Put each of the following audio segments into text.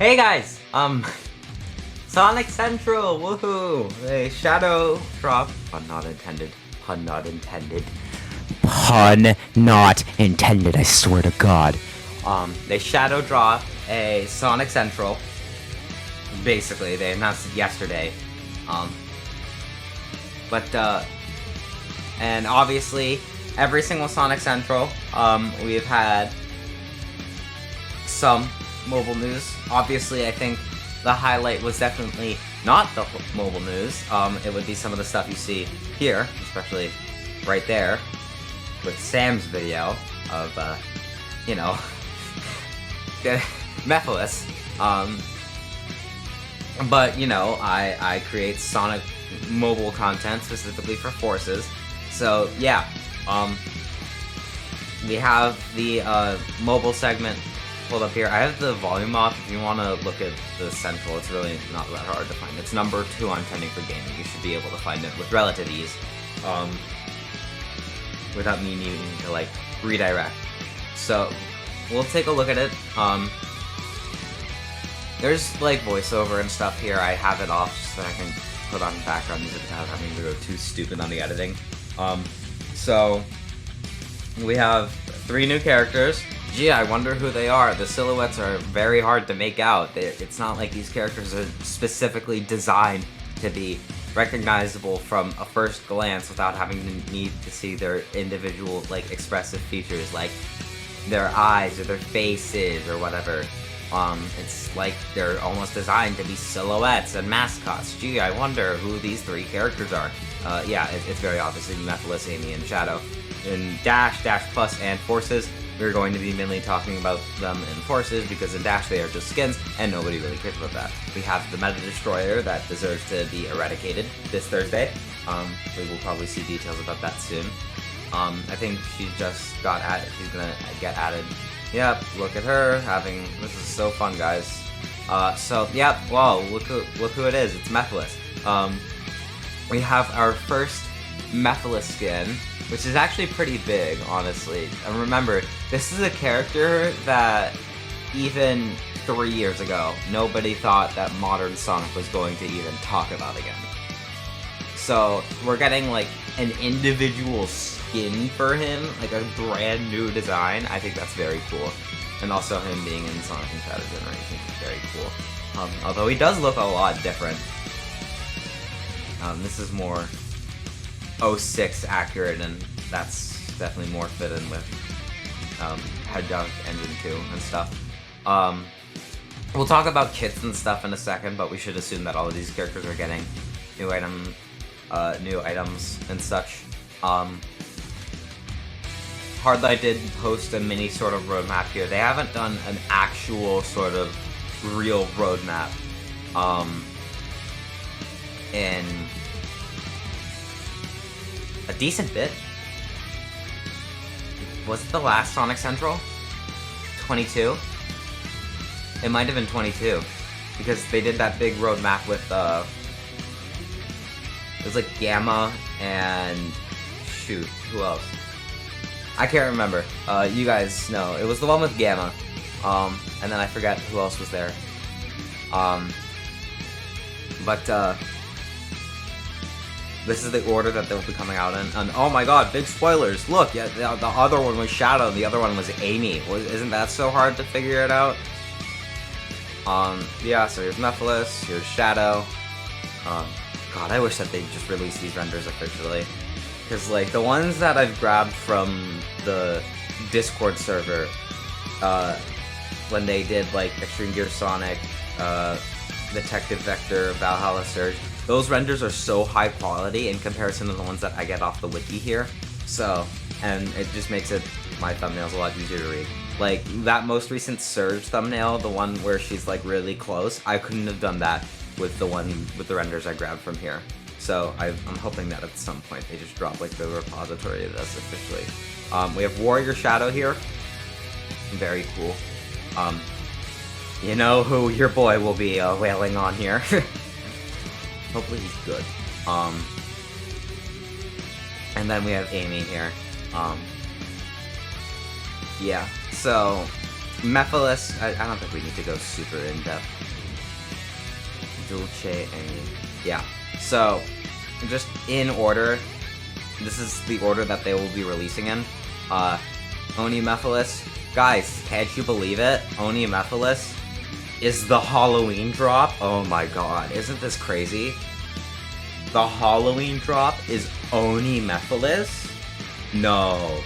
Hey guys, Sonic Central, woohoo! A shadow drop, pun not intended, pun not intended, pun not intended, I swear to God. They shadow drop a Sonic Central, basically, they announced it yesterday, and obviously, every single Sonic Central, we've had some mobile news. Obviously, I think the highlight was definitely not the mobile news. It would be some of the stuff you see here, especially right there, with Sam's video of, Mephiles. But, I create Sonic mobile content specifically for Forces. So, yeah, we have the, mobile segment pulled up here. I have the volume off. If you want to look at the Central, it's really not that hard to find. It's number 2 on Trending for Gaming. You should be able to find it with relative ease, without me needing to, redirect. So, we'll take a look at it. There's, voiceover and stuff here. I have it off just so I can put on background music without having to go too stupid on the editing. So, we have 3 new characters. Gee, I wonder who they are. The silhouettes are very hard to make out. It's not like these characters are specifically designed to be recognizable from a first glance without having to need to see their individual, expressive features, like their eyes or their faces or whatever. It's like they're almost designed to be silhouettes and mascots. Gee, I wonder who these 3 characters are. Yeah, it's very obviously Mephiles, Amy, and Shadow. In Dash, Dash Plus, and Forces, we're going to be mainly talking about them in Forces, because in Dash they are just skins, and nobody really cares about that. We have the Meta Destroyer that deserves to be eradicated this Thursday. We will probably see details about that soon. I think she just got added. She's gonna get added. Yep, look at her having. This is so fun, guys. Yep. Whoa, look who it is. It's Mephiles. We have our first Mephiles skin, which is actually pretty big, honestly. And remember, this is a character that even 3 years ago, nobody thought that modern Sonic was going to even talk about again. So, we're getting, an individual skin for him, a brand new design. I think that's very cool. And also him being in Sonic and Shadow Generation is very cool. Although he does look a lot different. This is more 06 accurate, and that's definitely more fit in with Head Dunk Engine 2 and stuff. We'll talk about kits and stuff in a second, but we should assume that all of these characters are getting new items and such. Hardlight did post a mini sort of roadmap here. They haven't done an actual sort of real roadmap in a decent bit. Was it the last Sonic Central? 22? It might have been 22, because they did that big roadmap with it was Gamma and shoot, who else? I can't remember. You guys know. It was the one with Gamma. And then I forgot who else was there. This is the order that they'll be coming out in. And oh my god, big spoilers. Look, yeah, the other one was Shadow, and the other one was Amy. Isn't that so hard to figure it out? Yeah, so here's Mephiles, here's Shadow. God, I wish that they just released these renders officially. Because, the ones that I've grabbed from the Discord server, when they did, Extreme Gear Sonic, Detective Vector, Valhalla Surge, those renders are so high quality in comparison to the ones that I get off the wiki here. So, and it just makes my thumbnails a lot easier to read. That most recent Surge thumbnail, the one where she's, really close, I couldn't have done that with the renders I grabbed from here. So, I'm hoping that at some point they just drop, the repository of this officially. We have Warrior Shadow here. Very cool. You know who your boy will be wailing on here. Hopefully he's good. And then we have Amy here. Yeah, so Mephiles, I don't think we need to go super in-depth. Dulce and... yeah. So, just in order, this is the order that they will be releasing in. Oni Mephiles. Guys, can't you believe it? Oni Mephiles is the Halloween drop. Oh my god, isn't this crazy? The Halloween drop is Oni Mephiles? No.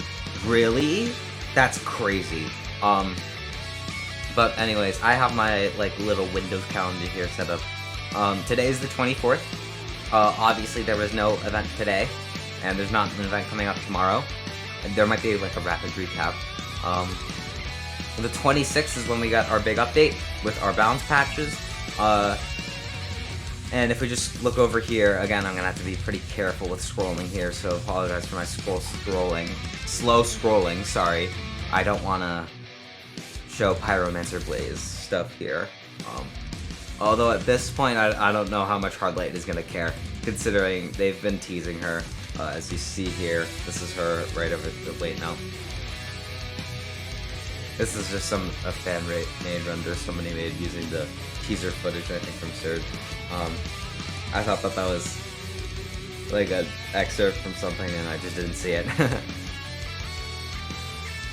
Really? That's crazy. But anyways, I have my, like, little Windows calendar here set up. Today is the 24th. Obviously there was no event today, and there's not an event coming up tomorrow. There might be, like, a rapid recap. The 26th is when we got our big update with our bounce patches. And if we just look over here, again, I'm gonna have to be pretty careful with scrolling here, so apologize for my slow scrolling, sorry. I don't wanna show Pyromancer Blaze stuff here. Although at this point, I don't know how much Hardlight is gonna care, considering they've been teasing her. As you see here, this is her right over the, wait, no. This is just a fan-made render somebody made using the teaser footage, I think, from Surge. I thought that was like an excerpt from something and I just didn't see it.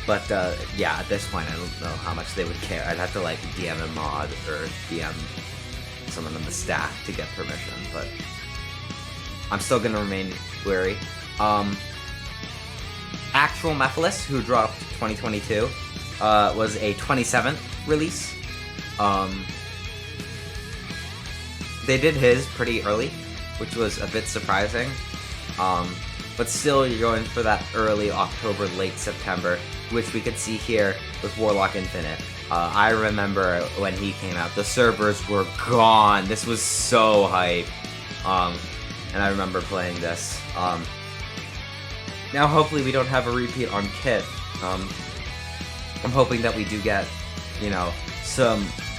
But yeah, at this point I don't know how much they would care. I'd have to like DM a mod or DM someone on the staff to get permission, but I'm still gonna remain wary. Actual Mephiles, who dropped 2022, was a 27th release. They did his pretty early, which was a bit surprising. But still, you're going for that early October, late September, which we could see here with Warlock Infinite. I remember when he came out, the servers were gone. This was so hype. And I remember playing this. Now, hopefully, we don't have a repeat on Kit. I'm hoping that we do get, you know,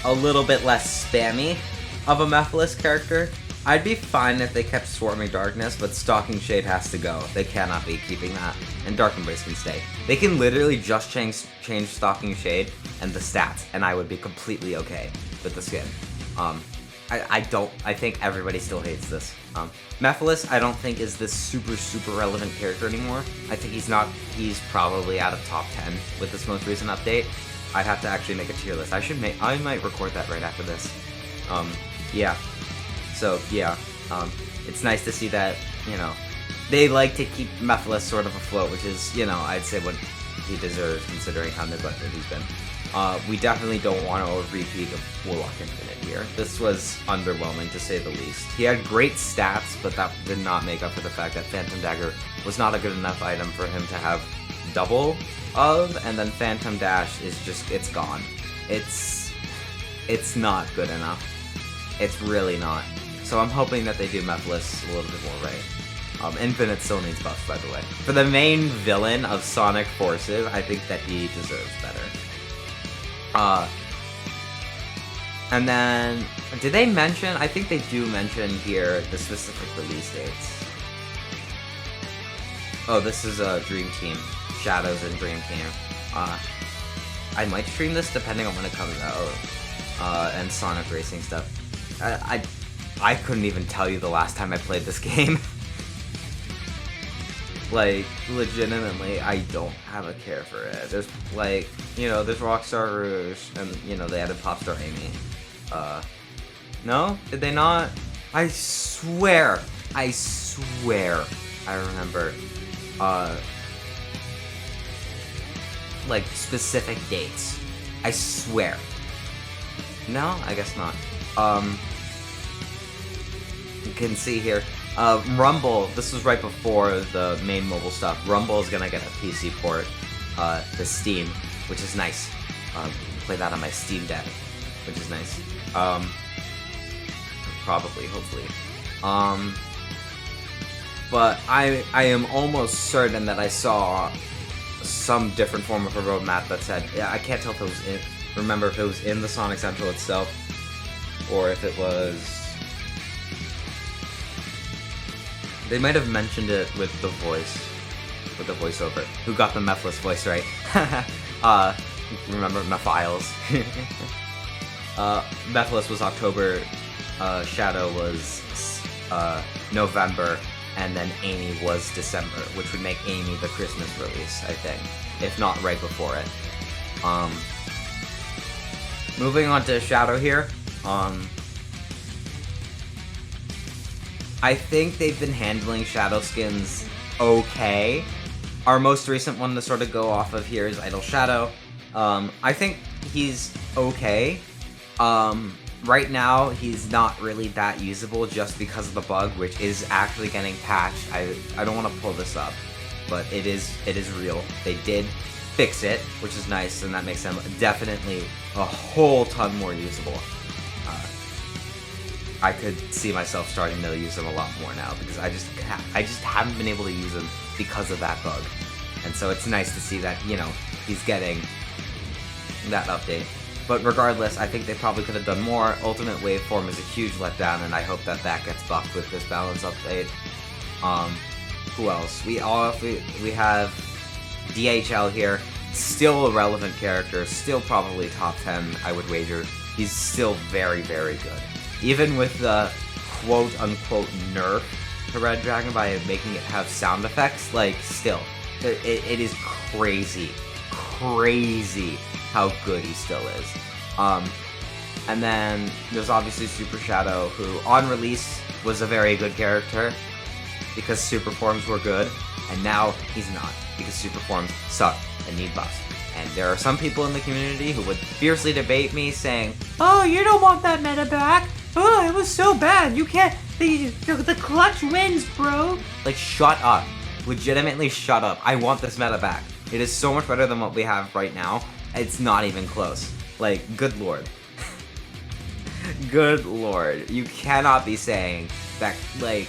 a little bit less spammy of a Mephiles character. I'd be fine if they kept Swarming Darkness, but Stalking Shade has to go. They cannot be keeping that, and Dark Embrace can stay. They can literally just change Stalking Shade and the stats, and I would be completely okay with the skin. I think everybody still hates this. Mephiles, I don't think is this super relevant character anymore. I think he's probably out of top 10 with this most recent update. I'd have to actually make a tier list. I might record that right after this. Yeah. So, yeah, it's nice to see that, you know, they like to keep Mephiles sort of afloat, which is, you know, I'd say what he deserves considering how neglected he's been. We definitely don't want a repeat of Warlock Infinite here. This was underwhelming, to say the least. He had great stats, but that did not make up for the fact that Phantom Dagger was not a good enough item for him to have double of, and then Phantom Dash is just, it's gone. It's not good enough. It's really not. So I'm hoping that they do Mephiles a little bit more right. Infinite still needs buffs, by the way. For the main villain of Sonic Forces, I think that he deserves better. And then, did they mention, I think they do mention here the specific release dates. Oh, this is Dream Team. Shadows and Dream Team. I might stream this depending on when it comes out. And Sonic Racing stuff. I couldn't even tell you the last time I played this game. Like, legitimately, I don't have a care for it. There's, like, you know, there's Rockstar Rouge, and, you know, they added Popstar Amy. No? Did they not? I swear I remember, like, specific dates. I swear. No? I guess not. You can see here, Rumble, this was right before the main mobile stuff. Rumble is gonna get a PC port to Steam, which is nice. Play that on my Steam Deck, which is nice. Probably, hopefully. But I am almost certain that I saw some different form of a roadmap that said, yeah, I can't tell if it was in, remember if it was in the Sonic Central itself, or if it was... They might have mentioned it with the voice, with the voiceover. Who got the Mephiles voice right? Remember Mephiles? Mephiles was October, Shadow was November, and then Amy was December, which would make Amy the Christmas release, I think, if not right before it. Moving on to Shadow here, I think they've been handling Shadow skins okay. Our most recent one to sort of go off of here is Idle Shadow. I think he's okay. Right now, he's not really that usable just because of the bug, which is actually getting patched. I don't want to pull this up, but it is real. They did fix it, which is nice, and that makes him definitely a whole ton more usable. I could see myself starting to use him a lot more now, because I just haven't been able to use him because of that bug. And so it's nice to see that, you know, he's getting that update. But regardless, I think they probably could have done more. Ultimate Waveform is a huge letdown, and I hope that that gets buffed with this balance update. Who else? We have DHL here. Still a relevant character. Still probably top 10, I would wager. He's still very, very good. Even with the quote-unquote nerf to Red Dragon by making it have sound effects, like, still. It is crazy how good he still is. And then there's obviously Super Shadow, who on release was a very good character because super forms were good, and now he's not because super forms suck and need buffs. And there are some people in the community who would fiercely debate me saying, "Oh, you don't want that meta back. Oh, it was so bad. You can't. The clutch wins, bro." Like, shut up. Legitimately shut up. I want this meta back. It is so much better than what we have right now. It's not even close. Like, good lord. Good lord. You cannot be saying that, like,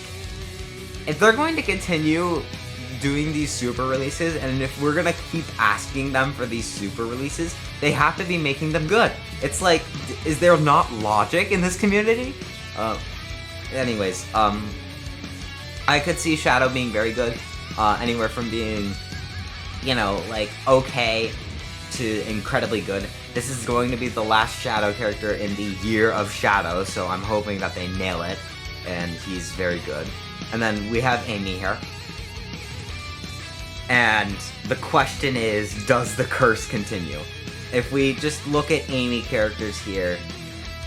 if they're going to continue doing these super releases, and if we're gonna keep asking them for these super releases, they have to be making them good. It's like, is there not logic in this community? Anyways, I could see Shadow being very good. Anywhere from being, you know, like, okay to incredibly good. This is going to be the last Shadow character in the year of Shadow, so I'm hoping that they nail it, and he's very good. And then we have Amy here. And the question is, does the curse continue? If we just look at Amy characters here,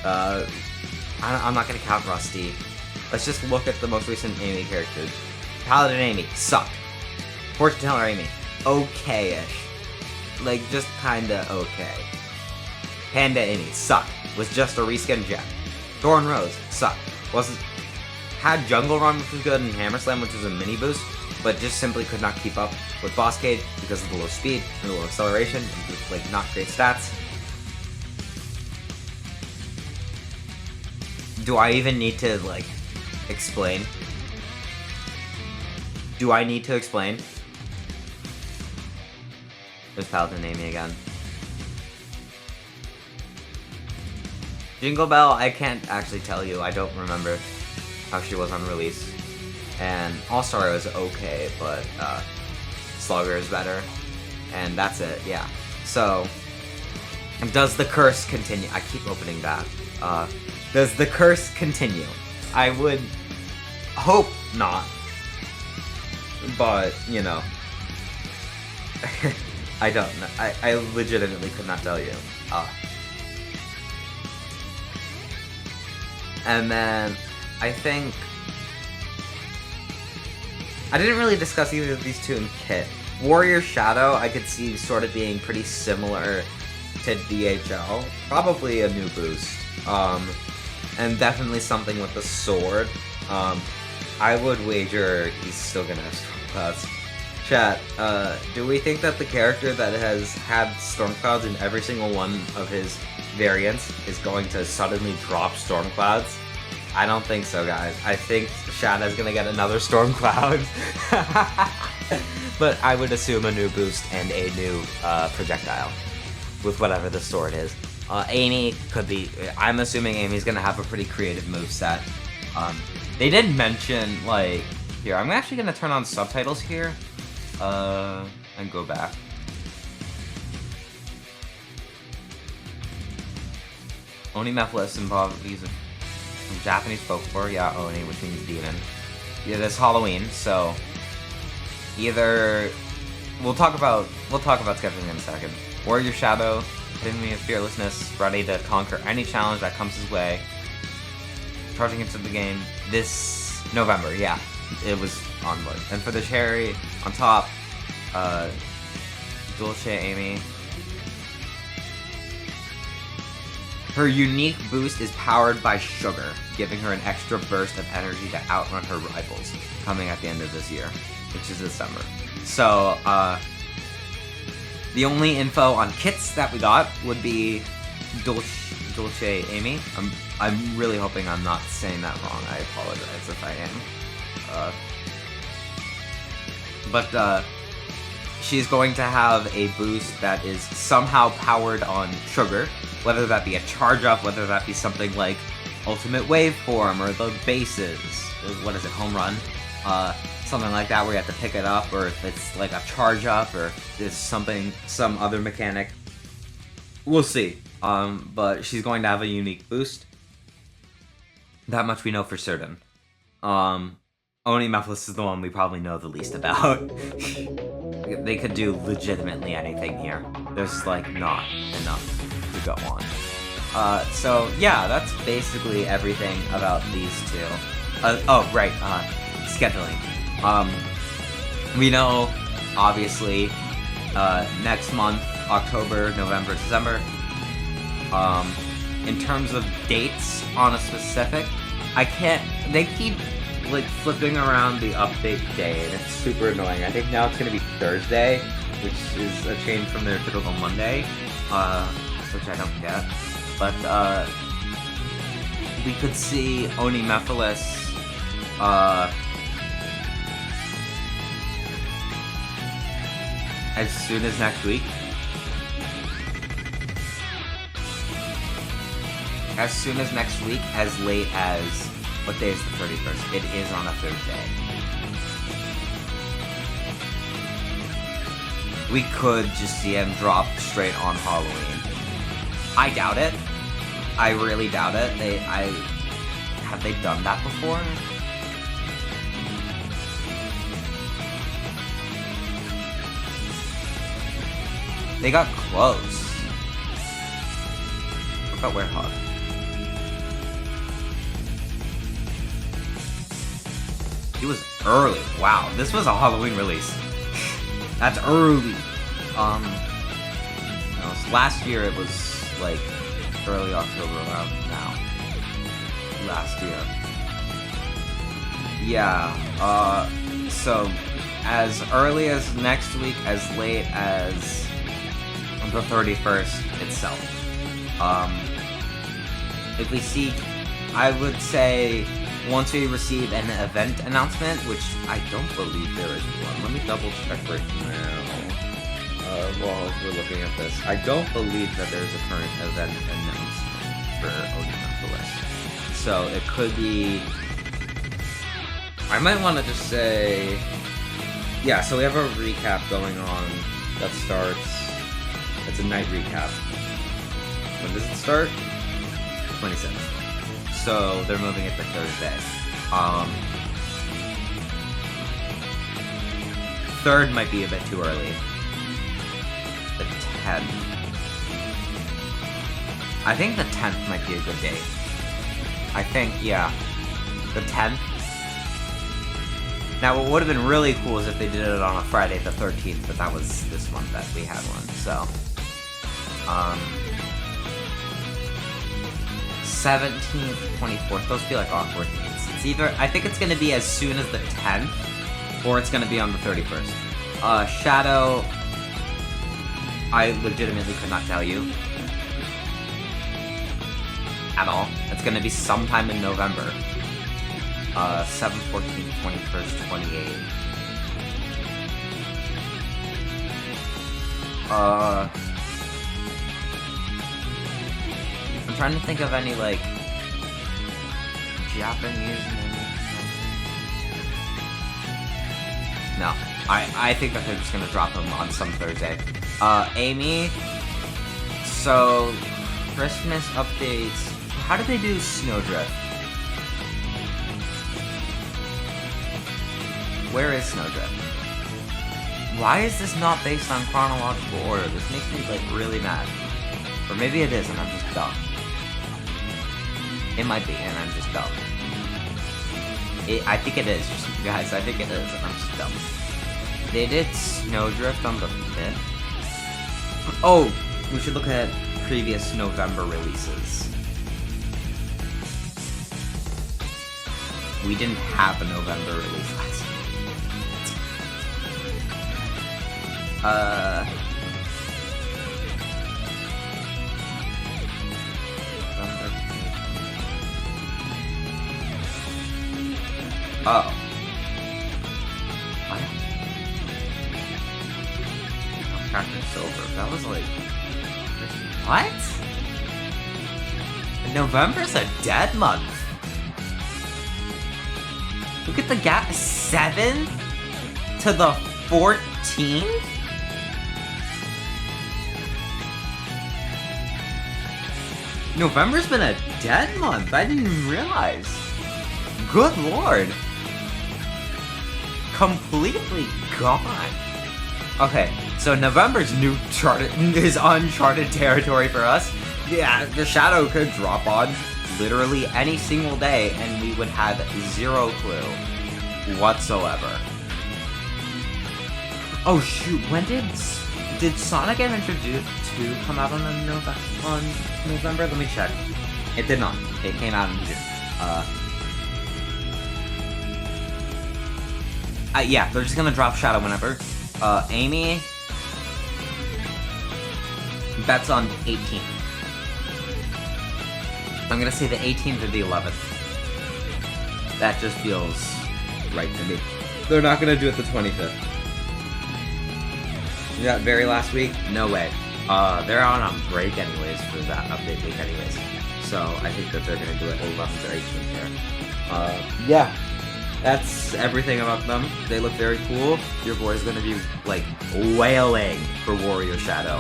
I'm not going to count Rusty. Let's just look at the most recent Amy characters. Paladin Amy, sucked. Fortune Teller Amy, okay-ish. Like, just kinda okay. Panda Amy, sucked. Was just a reskin Jet. Thorn Rose, sucked. Had Jungle Run, which was good, and Hammer Slam, which was a mini boost, but just simply could not keep up with Boss Cage because of the low speed and the low acceleration, and just, like, not great stats. Do I even need to, like, explain? Do I need to explain? There's Paladin Amy again. Jingle Bell, I can't actually tell you. I don't remember how she was on release. And All-Star was okay, but Slugger is better. And that's it, yeah. So, does the curse continue? I keep opening that. Does the curse continue? I would hope not. But, you know. I don't know. I legitimately could not tell you. And then, I think... I didn't really discuss either of these two in Kit. Warrior Shadow, I could see sort of being pretty similar to DHL. Probably a new boost. And definitely something with the sword. I would wager he's still gonna have Stormclouds. Chat, do we think that the character that has had Stormclouds in every single one of his variants is going to suddenly drop Stormclouds? I don't think so, guys. I think Shada's gonna get another Stormcloud. But I would assume a new boost and a new projectile with whatever the sword is. Amy could be... I'm assuming Amy's gonna have a pretty creative moveset. They did mention, like... Here, I'm actually gonna turn on subtitles here. And go back. Onimethless embodies from Japanese folklore. Yeah, Oni, which means demon. Yeah, this Halloween, so either we'll talk about scheduling in a second. Warrior Shadow, epitome of fearlessness, ready to conquer any challenge that comes his way. Charging into the game this November. Yeah, it was onward. And for the cherry on top, Dulce Amy. Her unique boost is powered by sugar, giving her an extra burst of energy to outrun her rivals, coming at the end of this year, which is December. So, the only info on kits that we got would be Dulce Amy. I'm really hoping I'm not saying that wrong. I apologize if I am. But she's going to have a boost that is somehow powered on sugar, whether that be a charge up, whether that be something like Ultimate Waveform or the bases. What is it, Home Run? Something like that where you have to pick it up, or if it's like a charge up, or there's some other mechanic. We'll see. But she's going to have a unique boost. That much we know for certain. Onimethless is the one we probably know the least about. They could do legitimately anything here. There's like not enough to go on. So yeah, that's basically everything about these two. Oh right, scheduling. We know, obviously, next month, October, November, December. In terms of dates on a specific, I can't. They keep like flipping around the update day, and it's super annoying. I think now it's gonna be Thursday, which is a change from their typical Monday, which I don't get. But we could see Onimethless as soon as next week. As soon as next week, as late as, what day is the 31st? It is on a Thursday. We could just see him drop straight on Halloween. I doubt it. I really doubt it. Have they done that before? They got close. What about Werehog? It was early. Wow, this was a Halloween release. That's early. No, so last year it was like early October around now. Last year. Yeah. So as early as next week, as late as the 31st itself. If we see, I would say, once we receive an event announcement, which I don't believe there is one. Let me double check right now. While we're looking at this, I don't believe that there's a current event announcement for Onimethless. So it could be. I might want to just say, yeah. So we have a recap going on that starts. It's a night recap. When does it start? 26th. So they're moving it to Thursday. 3rd might be a bit too early. The 10th. I think the 10th might be a good date. I think, yeah. The 10th. Now, what would have been really cool is if they did it on a Friday the 13th, but that was this month that we had one, so. 17th, 24th, those feel like awkward dates. It's either, I think it's going to be as soon as the 10th, or it's going to be on the 31st. Shadow, I legitimately could not tell you. At all. It's going to be sometime in November. 7th, 14th, 21st, 28th. I'm trying to think of any, like, Japanese names. No. I think that they're just gonna drop them on some Thursday. Amy, so Christmas updates. How did they do Snowdrift? Where is Snowdrift? Why is this not based on chronological order? This makes me, like, really mad. Or maybe it is, and I'm just dumb. It might be, and I'm just dumb. I think it is, guys. I think it is, and I'm just dumb. They did Snowdrift on the 5th. Oh, we should look at previous November releases. We didn't have a November release last year. Oh. What? Cracker Silver. That was like... What? November's a dead month. Look at the gap. 7th to the 14th? November's been a dead month. I didn't even realize. Good lord. Completely gone. Okay, so November's uncharted territory for us. Yeah, the shadow could drop on literally any single day, and we would have zero clue whatsoever. Oh shoot! When did Sonic Adventure 2 come out on November? Let me check. It did not. It came out in June. Yeah, they're just gonna drop Shadow whenever. Amy bets on 18th. I'm gonna say the 18th or the 11th. That just feels right to me. They're not gonna do it the 25th. That very last week? No way. They're on break anyways for that update week anyways. So I think that they're gonna do it 11th or 18th there. Yeah. That's everything about them. They look very cool. Your boy's gonna be, like, wailing for Warrior Shadow.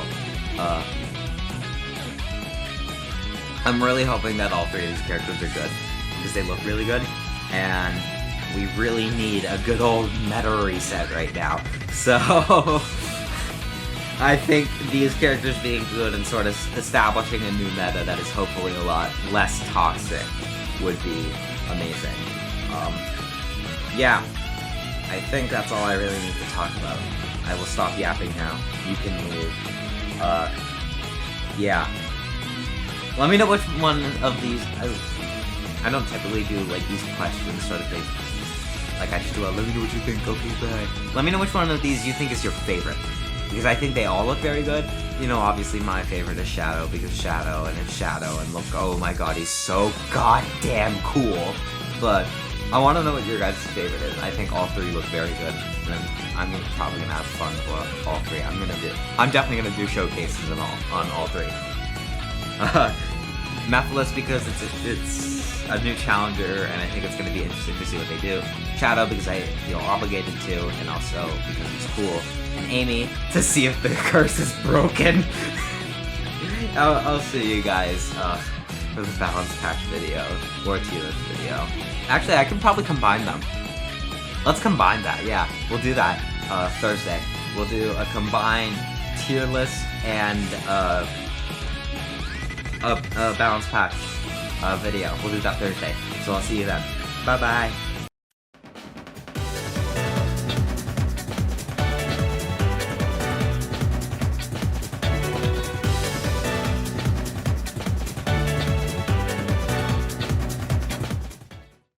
I'm really hoping that all 3 of these characters are good, because they look really good, and we really need a good old meta reset right now. So, I think these characters being good and sort of establishing a new meta that is hopefully a lot less toxic would be amazing. Yeah, I think that's all I really need to talk about. I will stop yapping now. You can move. Yeah. Let me know which one of these... I don't typically do, like, these questions sort of thing. Like, I just do a, let me know what you think, okay, bye. Let me know which one of these you think is your favorite. Because I think they all look very good. You know, obviously my favorite is Shadow, because Shadow, and it's Shadow, and look, oh my god, he's so goddamn cool. But I want to know what your guys' favorite is. I think all 3 look very good, and I'm probably gonna have fun with all 3. I'm definitely gonna do showcases and on all 3. Mephiles because it's a new challenger, and I think it's gonna be interesting to see what they do. Shadow because I feel obligated to, and also because he's cool. And Amy to see if the curse is broken. I'll see you guys for the balance patch video or tier list video. Actually, I can probably combine them. Let's combine that. Yeah, we'll do that Thursday. We'll do a combined tier list and a balance patch video. We'll do that Thursday. So I'll see you then. Bye bye.